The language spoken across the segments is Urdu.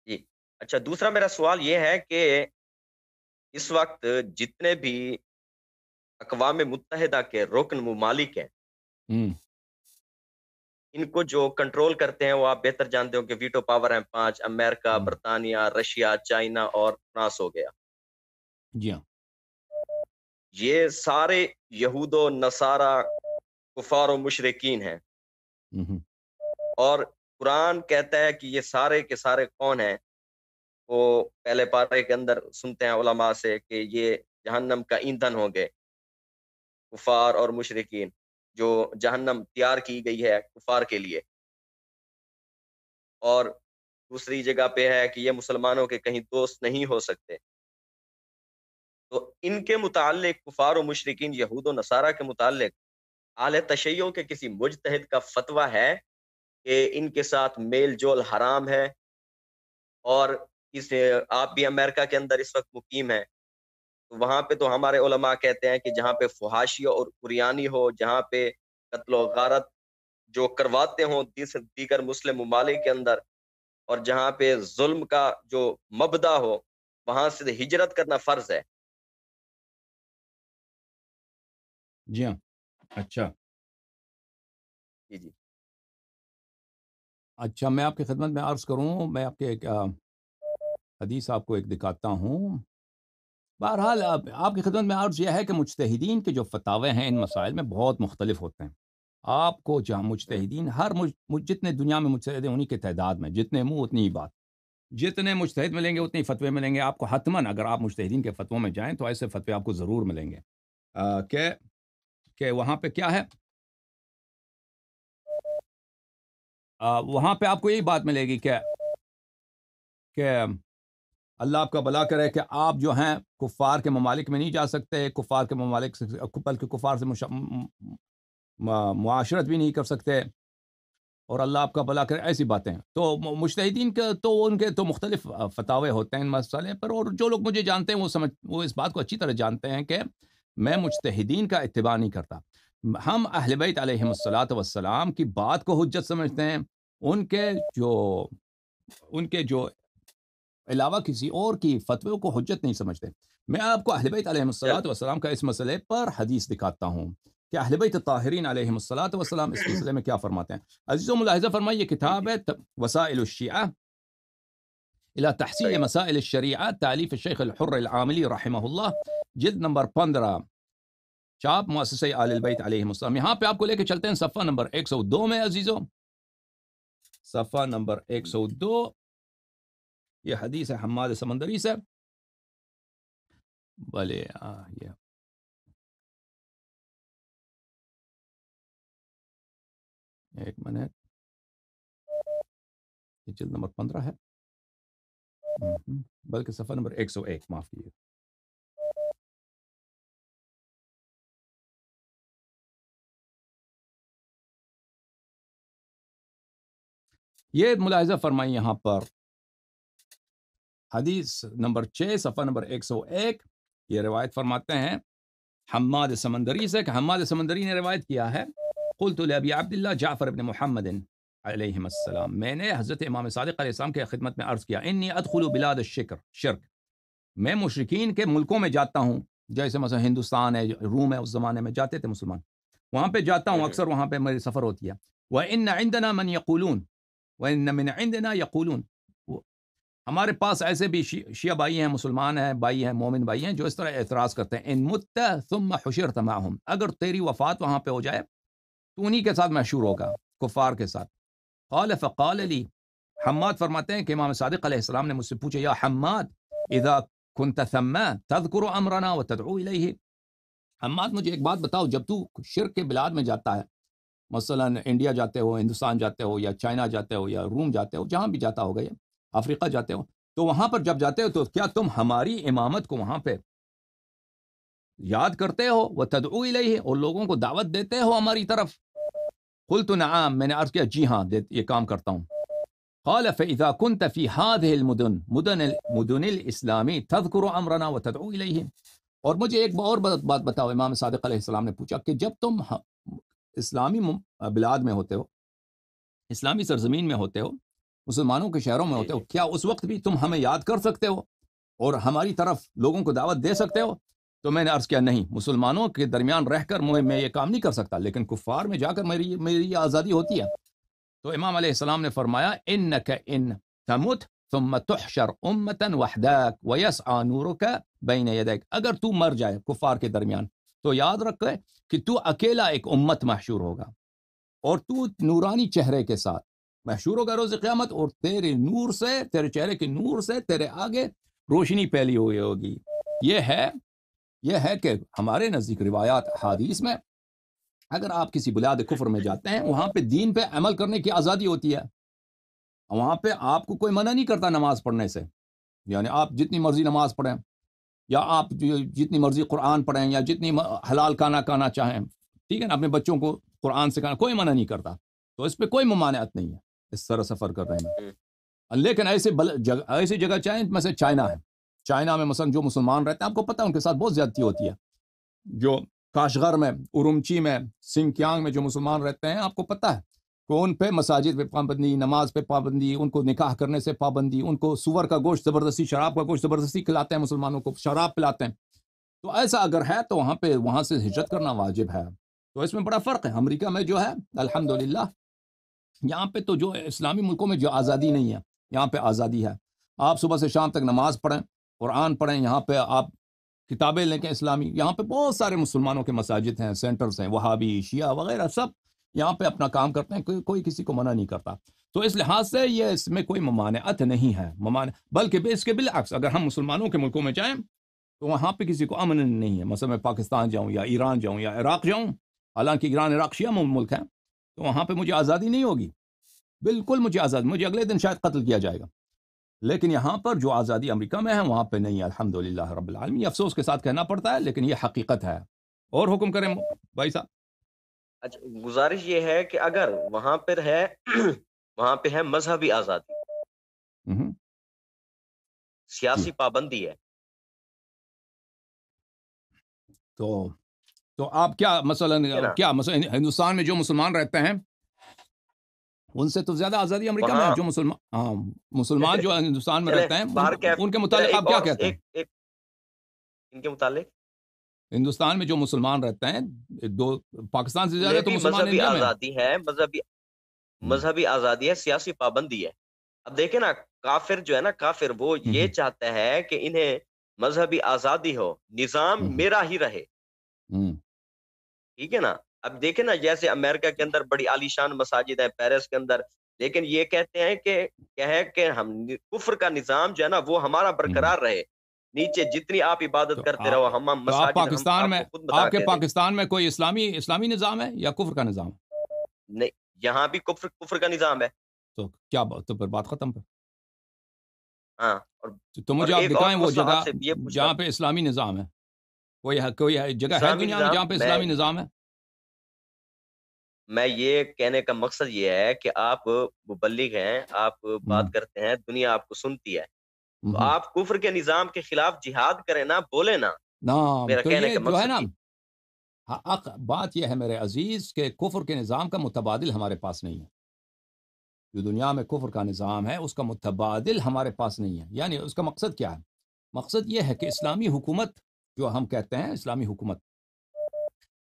جی، اچھا دوسرا میرا سوال یہ ہے کہ اس وقت جتنے بھی اقوام متحدہ کے رکن ممالک ہیں، ہوں ان کو جو کنٹرول کرتے ہیں وہ آپ بہتر جانتے ہو کہ ویٹو پاور ہیں 5: امریکہ، ہوں، برطانیہ، رشیا، چائنا اور فرانس ہو گیا۔ جی ہاں یہ سارے یہود و نصارہ کفار و مشرکین ہیں، ہوں اور قرآن کہتا ہے کہ یہ سارے کے سارے کون ہیں؟ وہ پہلے پارے کے اندر سنتے ہیں علماء سے کہ یہ جہنم کا ایندھن ہوں گے، کفار اور مشرکین، جو جہنم تیار کی گئی ہے کفار کے لیے۔ اور دوسری جگہ پہ ہے کہ یہ مسلمانوں کے کہیں دوست نہیں ہو سکتے۔ تو ان کے متعلق کفار و مشرکین یہود و نصارہ کے متعلق اعلی تشیع کے کسی مجتہد کا فتویٰ ہے کہ ان کے ساتھ میل جول حرام ہے؟ اور اس آپ بھی امریکہ کے اندر اس وقت مقیم ہیں، تو وہاں پہ تو ہمارے علماء کہتے ہیں کہ جہاں پہ فحاشی اور قریانی ہو، جہاں پہ قتل و غارت جو کرواتے ہوں دیگر مسلم ممالک کے اندر، اور جہاں پہ ظلم کا جو مبدا ہو، وہاں سے ہجرت کرنا فرض ہے۔ جی ہاں اچھا جی جی اچھا میں آپ کی خدمت میں عرض کروں، میں آپ کے ایک حدیث آپ کو ایک دکھاتا ہوں۔ بہرحال آپ کی خدمت میں عرض یہ ہے کہ مجتہدین کے جو فتاوے ہیں ان مسائل میں بہت مختلف ہوتے ہیں۔ آپ کو جہاں ہوں، مجتہدین جتنے دنیا میں مجتہد ہیں انہی کی تعداد میں، جتنے منہ اتنی ہی بات، جتنے مجتہد ملیں گے جی اتنے ہی فتوے ملیں گے آپ کو حتماً۔ اگر آپ مجتہدین کے فتووں میں جائیں تو ایسے فتوے آپ کو ضرور ملیں گے کہ وہاں پہ کیا ہے، وہاں پہ آپ کو یہی بات ملے گی کہ اللہ آپ کا بھلا کرے کہ آپ جو ہیں کفار کے ممالک میں نہیں جا سکتے، کفار کے ممالک سے بلکہ کفار سے معاشرت بھی نہیں کر سکتے، اور اللہ آپ کا بھلا کرے، ایسی باتیں ہیں۔ تو مجتہدین کے تو ان کے تو مختلف فتاوے ہوتے ہیں ان مسئلے پر، اور جو لوگ مجھے جانتے ہیں وہ اس بات کو اچھی طرح جانتے ہیں کہ میں مجتہدین کا اتباع نہیں کرتا۔ ہم اہل بیت علیہم الصلاۃ والسلام کی بات کو حجت سمجھتے ہیں، ان کے جو ان کے جو علاوہ کسی اور کی فتوے کو حجت نہیں سمجھتے۔ میں آپ کو اہل بیت علیہم چل الصلاۃ والسلام کا اس مسئلے پر حدیث دکھاتا ہوں کہ اہل بیت الطاہرین علیہم الصلاۃ والسلام اس مسئلے میں کیا فرماتے ہیں۔ عزیزو ملاحظہ فرمائیے، یہ جی کتاب جی ہے وسائل الشیعہ الى تحصیل صحیح، مسائل الشریعہ، تالیف الشیخ الحر العاملی رحمہ اللہ، جلد نمبر 15، چاپ مؤسسہ آل البیت علیہم السلام۔ یہاں پہ آپ کو لے کے چلتے ہیں صفحہ نمبر 102 میں عزیزو، صفحہ نمبر جی 102، یہ حدیث ہے حماد سمندری سے۔ بھلے یہ ایک منٹ، یہ جلد نمبر 15 ہے، بلکہ صفحہ نمبر 101، معاف کیجیے۔ یہ ملاحظہ فرمائیں یہاں پر حدیث نمبر 6 صفحہ نمبر 101، یہ روایت فرماتے ہیں حماد سمندری سے کہ حماد سمندری نے روایت کیا ہے، قلت لابی عبداللہ جعفر بن محمد علیہم السلام، میں نے حضرت امام صادق علیہ السلام کی خدمت میں عرض کیا، انی ادخل بلاد شرک، میں مشرکین کے ملکوں میں جاتا ہوں، جیسے مثلا ہندوستان ہے، روم ہے، اس زمانے میں جاتے تھے مسلمان، وہاں پہ جاتا ہوں اکثر، وہاں پہ میری سفر ہوتی ہے۔ وَإِنَّ عِندَنَا مَنْ يَقُولُونَ وَإِنَّ مِنْ عِندِنَا يَقُولُونَ، ہمارے پاس ایسے بھی شیعہ بھائی ہیں، مسلمان ہیں، بھائی ہیں، مومن بھائی ہیں، جو اس طرح اعتراض کرتے ہیں، ان مت ثم حشرت معهم، اگر تیری وفات وہاں پہ ہو جائے تو انہی کے ساتھ محشور ہوگا، کفار کے ساتھ۔ قال فقال لی، حماد فرماتے ہیں کہ امام صادق علیہ السلام نے مجھ سے پوچھا، یا حماد اذا كنت ثم تذكر امرنا وتدعو الیہ، حماد مجھے ایک بات بتاؤ، جب تو شرک کے بلاد میں جاتا ہے، مثلا انڈیا جاتے ہو، ہندوستان جاتے ہو، یا چائنا جاتے ہو، یا روم جاتے ہو، جہاں بھی جاتا ہوگا، یا افریقہ جاتے ہو، تو وہاں پر جب جاتے ہو تو کیا تم ہماری امامت کو وہاں پہ یاد کرتے ہو، وتدعو الیہ، اور لوگوں کو دعوت دیتے ہو ہماری طرف؟ قلت نعم، میں نے عرض کیا جی ہاں، یہ کام کرتا ہوں۔ قال فإذا كنت في هذه مدن الاسلامی تذكر امرنا وتدعو الیہ، اور مجھے ایک اور بات بتاؤ، امام صادق علیہ السلام نے پوچھا کہ جب تم اسلامی بلاد میں ہوتے ہو، اسلامی سرزمین میں ہوتے ہو، مسلمانوں کے شہروں میں جی ہوتے ہو، جی کیا اس وقت بھی تم ہمیں یاد کر سکتے ہو اور ہماری طرف لوگوں کو دعوت دے سکتے ہو؟ تو میں نے عرض کیا نہیں، مسلمانوں کے درمیان رہ کر میں یہ کام نہیں کر سکتا، لیکن کفار میں جا کر میری آزادی ہوتی ہے۔ تو امام علیہ السلام نے فرمایا انک ان تمت ثم تحشر امتا وحداک ویسعى نورک بین یدیک، اگر تو مر جائے کفار کے درمیان تو یاد رکھے کہ تو اکیلا ایک امت محشور ہوگا، اور تو نورانی چہرے کے ساتھ محشور ہوگا روز قیامت، اور تیرے نور سے، تیرے چہرے کے نور سے تیرے آگے روشنی پھیلی ہوئی ہوگی۔ یہ ہے کہ ہمارے نزدیک روایات حدیث میں اگر آپ کسی بلاد کفر میں جاتے ہیں، وہاں پہ دین پہ عمل کرنے کی آزادی ہوتی ہے، وہاں پہ آپ کو کوئی منع نہیں کرتا نماز پڑھنے سے، یعنی آپ جتنی مرضی نماز پڑھیں، یا آپ جتنی مرضی قرآن پڑھیں، یا جتنی حلال کھانا چاہیں، ٹھیک ہے نا، اپنے بچوں کو قرآن سکھانا کوئی منع نہیں کرتا، تو اس پہ کوئی ممانعت نہیں ہے اس طرح سفر کر رہے ہیں۔ لیکن ایسی جگہ چاہیں مثلا چائنا ہے، چائنا میں مثلا جو مسلمان رہتے ہیں، آپ کو پتہ ہے ان کے ساتھ بہت زیادتی ہوتی ہے، جو کاشغر میں، ارومچی میں، سنکیانگ میں جو مسلمان رہتے ہیں، آپ کو پتہ ہے کہ ان پہ مساجد پہ پابندی، نماز پہ پابندی، ان کو نکاح کرنے سے پابندی، ان کو سور کا گوشت زبردستی، شراب کا گوشت زبردستی کھلاتے ہیں، مسلمانوں کو شراب پلاتے ہیں۔ تو ایسا اگر ہے تو وہاں سے ہجرت کرنا واجب ہے۔ تو اس میں بڑا فرق ہے۔ امریکہ میں جو ہے الحمدللہ، یہاں پہ تو جو اسلامی ملکوں میں جو آزادی نہیں ہے، یہاں پہ آزادی ہے، آپ صبح سے شام تک نماز پڑھیں، قرآن پڑھیں، یہاں پہ آپ کتابیں لے کے اسلامی، یہاں پہ بہت سارے مسلمانوں کے مساجد ہیں، سینٹرز ہیں، وہابی، شیعہ وغیرہ سب یہاں پہ اپنا کام کرتے ہیں، کوئی کسی کو منع نہیں کرتا۔ تو اس لحاظ سے اس میں کوئی ممانعت نہیں ہے، بلکہ اس کے بالعکس اگر ہم مسلمانوں کے ملکوں میں جائیں تو وہاں پہ کسی کو امن نہیں ہے۔ مثلا میں پاکستان جاؤں یا ایران جاؤں یا عراق جاؤں، حالانکہ ایران عراق شیعہ ملک ہے، تو وہاں پہ مجھے آزادی نہیں ہوگی، بالکل مجھے مجھے اگلے دن شاید قتل کیا جائے گا۔ لیکن یہاں پر جو آزادی امریکہ میں ہے وہاں پہ نہیں ہے، الحمدللہ رب العالمین۔ یہ افسوس کے ساتھ کہنا پڑتا ہے، لیکن یہ حقیقت ہے۔ اور حکم کریں بھائی صاحب۔ اچھا، گزارش یہ ہے کہ اگر وہاں پر ہے وہاں پہ ہے مذہبی آزادی، جی سیاسی پابندی ہے، تو آپ کیا مثلا ہندوستان میں جو مسلمان رہتے ہیں ان سے تو زیادہ آزادی امریکہ میں ہے؟ وہاں جو مسلمان جو ہندوستان میں چلے رہتے ہیں باہر ان کے متعلق آپ کیا کہتے ہیں؟ ایک ان کے متعلق ہندوستان میں جو مسلمان رہتے ہیں، پاکستان سے زیادہ انہیں تو بھی مسلمان مذہبی انڈیا میں ہیں۔ آزادی ہے، مذہبی آزادی ہے، سیاسی پابندی ہے۔ اب دیکھیں نا، کافر جو ہے نا، کافر وہ یہ چاہتا ہے کہ انہیں مذہبی آزادی ہو، نظام میرا ہی رہے، ٹھیک ہے نا۔ اب دیکھیں نا، جیسے امریکہ کے اندر بڑی عالیشان مساجد ہیں، پیرس کے اندر، لیکن یہ کہتے ہیں کہ کیا ہے کہ ہم کفر کا نظام جو ہے نا وہ ہمارا برقرار رہے، نیچے جتنی آپ عبادت کرتے رہو، ہم تو آپ مساجد ہم پاکستان آپ میں، کو خود بتا آپ کے کے دیں پاکستان میں کوئی اسلامی نظام ہے یا کفر کا نظام ہے؟ نہیں، یہاں بھی کفر کا نظام ہے۔ تو کیا تو پھر بات ختم پہ۔ ہاں، تو اور مجھے آپ ایک اور دکھائیں وہ مسئلہ جگہ آپ سے یہ پوچھنا، جہاں پہ اسلامی نظام ہے، کوئی جگہ ہے اسلامی دنیا میں نظام، جہاں پہ اسلامی نظام ہے؟ میں یہ کہنے کا مقصد یہ ہے کہ آپ مبلغ ہیں، آپ بات کرتے ہیں، دنیا آپ کو سنتی ہے، تو آپ کفر کے نظام کے خلاف جہاد کریں نا، بولے نا، میرا تو کہنے یہ کا جو ہے مقصد نا، یہ۔ بات یہ ہے میرے عزیز کہ کفر کے نظام کا متبادل ہمارے پاس نہیں ہے۔ جو دنیا میں کفر کا نظام ہے اس کا متبادل ہمارے پاس نہیں ہے۔ یعنی اس کا مقصد کیا ہے؟ مقصد یہ ہے کہ اسلامی حکومت جو ہم کہتے ہیں، اسلامی حکومت،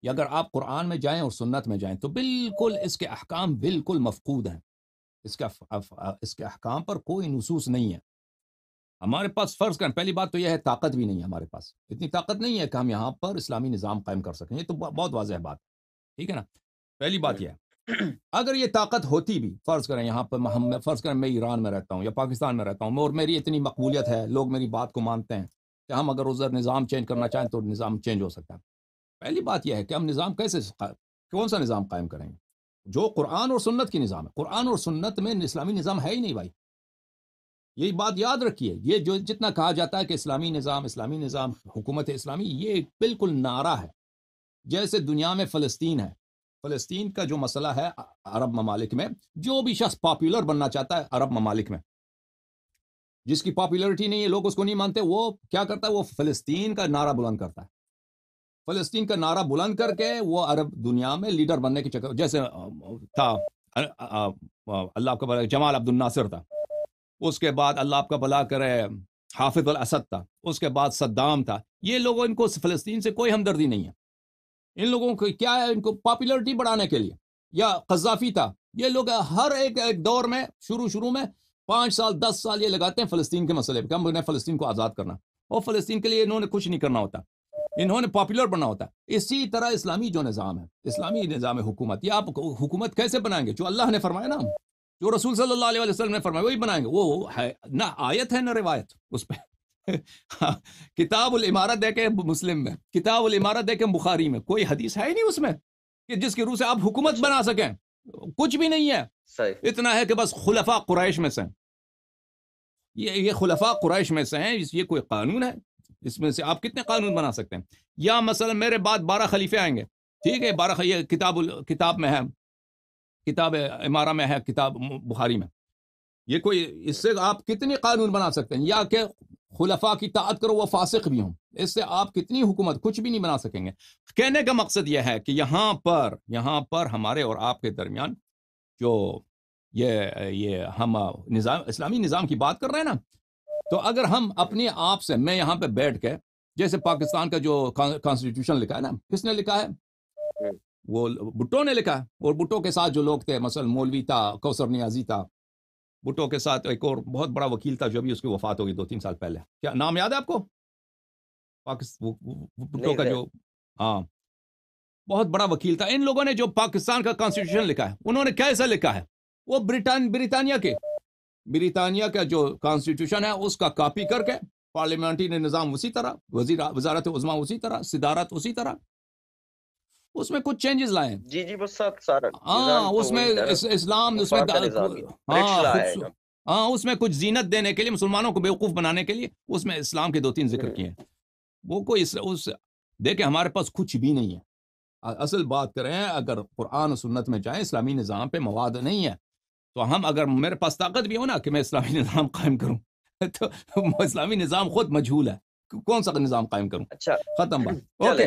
یا اگر آپ قرآن میں جائیں اور سنت میں جائیں تو بالکل اس کے احکام بالکل مفقود ہیں، اس کے احکام پر کوئی نصوص نہیں ہے ہمارے پاس۔ فرض کریں، پہلی بات تو یہ ہے طاقت بھی نہیں ہے ہمارے پاس، اتنی طاقت نہیں ہے کہ ہم یہاں پر اسلامی نظام قائم کر سکیں، یہ تو بہت واضح بات ہے، ٹھیک ہے نا۔ پہلی بات یہ ہے، اگر یہ طاقت ہوتی بھی، فرض کریں یہاں پر فرض کریں میں ایران میں رہتا ہوں یا پاکستان میں رہتا ہوں اور میری اتنی مقبولیت ہے، لوگ میری بات کو مانتے ہیں کہ ہم اگر ادھر نظام چینج کرنا چاہیں تو نظام چینج ہو سکتا ہے۔ پہلی بات یہ ہے کہ ہم نظام کون سا نظام قائم کریں گے؟ جو قرآن اور سنت کی نظام ہے۔ قرآن اور سنت میں اسلامی نظام ہے ہی نہیں بھائی، یہی بات یاد رکھیے۔ یہ جو جتنا کہا جاتا ہے کہ اسلامی نظام، حکومت اسلامی، یہ بالکل نعرہ ہے۔ جیسے دنیا میں فلسطین ہے، فلسطین کا جو مسئلہ ہے عرب ممالک میں، جو بھی شخص پاپولر بننا چاہتا ہے عرب ممالک میں، جس کی پاپولرٹی نہیں ہے، لوگ اس کو نہیں مانتے، وہ کیا کرتا ہے؟ وہ فلسطین کا نعرہ بلند کرتا ہے۔ فلسطین کا نعرہ بلند کر کے وہ عرب دنیا میں لیڈر بننے کے چکر، جیسے تھا اللہ آپ کا بھلا جمال عبد الناصر تھا، اس کے بعد اللہ آپ کا بھلا کرے حافظ الاسد تھا، اس کے بعد صدام تھا. یہ لوگوں ان کو فلسطین سے کوئی ہمدردی نہیں ہے. ان لوگوں کو کیا ہے، ان کو پاپولرٹی بڑھانے کے لیے. یا قذافی تھا، یہ لوگ ہر ایک دور میں شروع میں 5 سال 10 سال یہ لگاتے ہیں فلسطین کے مسئلے پہ کہ ہم نے فلسطین کو آزاد کرنا، اور فلسطین کے لیے انہوں نے کچھ نہیں کرنا ہوتا، انہوں نے پاپولر بننا ہوتا ہے. اسی طرح اسلامی جو نظام ہے، اسلامی نظام حکومت، یہ آپ حکومت کیسے بنائیں گے؟ جو اللہ نے فرمایا نا، جو رسول صلی اللہ علیہ وسلم نے فرمایا وہی بنائیں گے. وہ ہے نہ آیت ہے نہ روایت اس پہ. کتاب الامارت دیکھے مسلم میں، کتاب الامارت دیکھے بخاری میں، کوئی حدیث ہے ہی نہیں اس میں کہ جس کی روح سے آپ حکومت بنا سکیں. کچھ بھی نہیں ہے. صحیح. اتنا ہے کہ بس خلفاء قریش میں سے، یہ خلفاء قریش میں سے ہیں. یہ کوئی قانون ہے؟ اس میں سے آپ کتنے قانون بنا سکتے ہیں؟ یا مثلا میرے بعد 12 خلیفے آئیں گے، ٹھیک ہے، 12 یہ کتاب میں ہے، کتاب امارہ میں ہے، کتاب بخاری میں. یہ کوئی اس سے آپ کتنی قانون بنا سکتے ہیں؟ یا کہ خلفاء کی طاعت کرو وہ فاسق بھی ہوں، اس سے آپ کتنی حکومت، کچھ بھی نہیں بنا سکیں گے. کہنے کا مقصد یہ ہے کہ یہاں پر ہمارے اور آپ کے درمیان جو یہ ہم نظام، اسلامی نظام کی بات کر رہے ہیں نا، تو اگر ہم اپنے آپ سے، میں یہاں پہ بیٹھ کے، جیسے پاکستان کا جو کانسٹیٹیوشن لکھا ہے نا، کس نے لکھا ہے؟ وہ بھٹو نے لکھا ہے. اور بھٹو کے ساتھ جو لوگ تھے، مثلا مولوی تھا، کوثر نیازی تھا، بھٹو کے ساتھ ایک اور بہت بڑا وکیل تھا جو بھی اس کی وفات ہوگی 2-3 سال پہلے. کیا نام یاد ہے آپ کو؟ بھٹو کا جو، ہاں، بہت بڑا وکیل تھا. ان لوگوں نے جو پاکستان کا کانسٹیٹیوشن لکھا ہے، انہوں نے کیسا لکھا ہے؟ وہ بریٹانیہ کا جو کانسٹیٹیوشن ہے اس کا کاپی کر کے، پارلیمنٹری نظام اسی طرح، وزارت عظمیٰ اسی طرح، صدارت اسی طرح، اس میں کچھ چینجز لائے. جی بس سارا ہاں، اس میں اسلام، اس میں ہاں، اس میں کچھ زینت دینے کے لیے، مسلمانوں کو بیوقوف بنانے کے لیے اس میں اسلام کے 2-3 ذکر کیے ہیں. وہ کوئی دیکھیں ہمارے پاس کچھ بھی نہیں ہے. اصل بات کریں، اگر قرآن و سنت میں جائیں، اسلامی نظام پہ مواد نہیں ہے، تو ہم، اگر میرے پاس طاقت بھی ہو نا کہ میں اسلامی نظام قائم کروں، تو اسلامی نظام خود مجہول ہے، کون سا نظام قائم کروں؟ اچھا، ختم بات. چلے. اوکے.